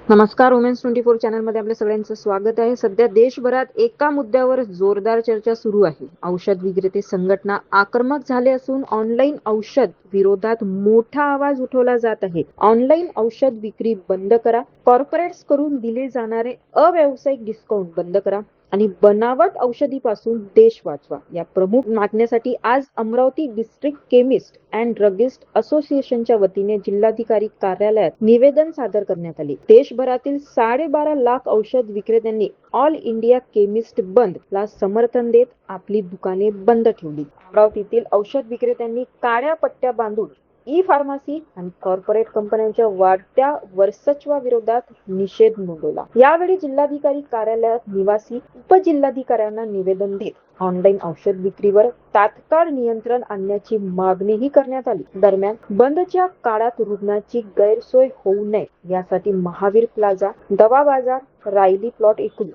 नमस्कार. वुमेन्स 24 चॅनलमध्ये आपल्या सगळ्यांचं स्वागत आहे. सध्या देशभरात एका मुद्द्यावर जोरदार चर्चा सुरू आहे. औषध विक्रेते संघटना आक्रमक झाले असून ऑनलाईन औषध विरोधात मोठा आवाज उठवला जात आहे. ऑनलाईन औषध विक्री बंद करा, कॉर्पोरेट्स करून दिले जाणारे अव्यावसायिक डिस्काउंट बंद करा आणि बनावट औषधीपासून देश वाचवा या प्रमुख मागण्यासाठी आज Amravati district chemist and druggist असोसिएशनच्या वतीने जिल्हाधिकारी कार्यालयात निवेदन सादर करण्यात आले. देशभरातील 12.5 लाख औषध विक्रेत्यांनी ऑल इंडिया केमिस्ट बंद ला समर्थन देत आपली दुकाने बंद ठेवली. अमरावतीतील औषध विक्रेत्यांनी काळ्या पट्ट्या बांधून ई फार्मसी आणि कॉर्पोरेट कंपन्यांच्या वाढत्या वर्चस्वाविरोधात निषेध नोंदवला. यावेळी जिल्हाधिकारी कार्यालयात निवासी उपजिल्हाधिकाऱ्यांना निवेदन देत ऑनलाईन औषध विक्रीवर तात्काळ नियंत्रण आणण्याची मागणीही करण्यात आली. दरम्यान बंदच्या काळात रुग्णाची गैरसोय होऊ नये यासाठी महावीर प्लाझा, दवा बाजार, रायली प्लॉट एकूण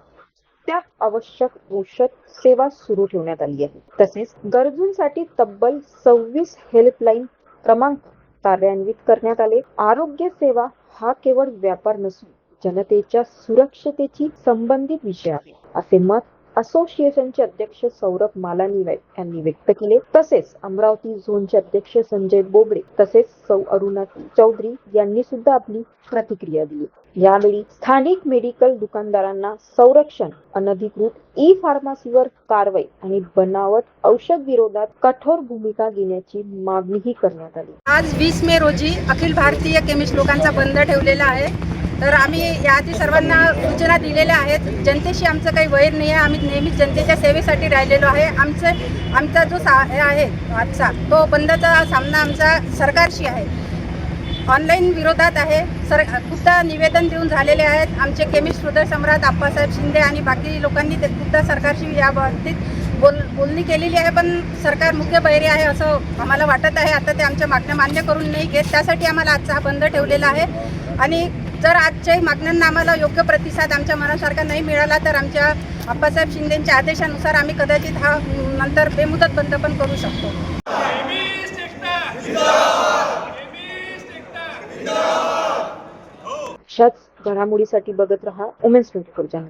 त्या आवश्यक औषध सेवा सुरू ठेवण्यात आली आहे. तसेच गरजूंसाठी तब्बल 26 हेल्पलाईन क्रमांक कार्यान्वित करण्यात आले. आरोग्य सेवा हा केवळ व्यापार नसून जनतेच्या सुरक्षतेची संबंधित विषय आहे, असे मत असोसिएशनचे अध्यक्ष सौरभ मालानी यांनी व्यक्त केले. तसेच अमरावती झोनचे अध्यक्ष संजय बोबडे तसेच सौ अरुणा चौधरी यांनी सुद्धा आपली प्रतिक्रिया दिली. यावेळी स्थानिक मेडिकल दुकानदारांना संरक्षण, अनधिकृत ई फार्मसीवर कारवाई आणि बनावट औषध विरोधात कठोर भूमिका घेण्याची मागणीही करण्यात आली. आज 20 मे रोजी अखिल भारतीय केमिस्ट लोकांचा बंद ठेवलेला आहे. तर आम्ही याआधी सर्वांना सूचना दिलेल्या आहेत. जनतेशी आमचं काही वैर नाही आहे. आम्ही नेहमीच जनतेच्या सेवेसाठी राहिलेलो आहे. आमचा जो आहे आजचा तो बंदचा सामना आमचा सरकारशी आहे, ऑनलाईन विरोधात आहे. खूपदा निवेदन देऊन झालेले आहेत. आमचे केमिस्ट हृदय सम्राट आप्पासाहेब शिंदे आणि बाकी लोकांनी ते खूपदा सरकारशी या बाबतीत बोलणी केलेली आहे, पण सरकार मुख्य बहिरे आहे असं आम्हाला वाटत आहे. आता ते आमच्या मागण्या मान्य करून नाही घेत, त्यासाठी आम्हाला आजचा हा बंद ठेवलेला आहे. आणि जर आजच्याही मागण्यांना आम्हाला योग्य प्रतिसाद आमच्या मनासारखा नाही मिळाला तर आमच्या आप्पासाहेब शिंदेच्या आदेशानुसार आम्ही कदाचित हा नंतर बेमुदत बंद पण करू शकतो. अशाच घडामोडीसाठी बघत रहा वुमेन्स 24 चॅनल.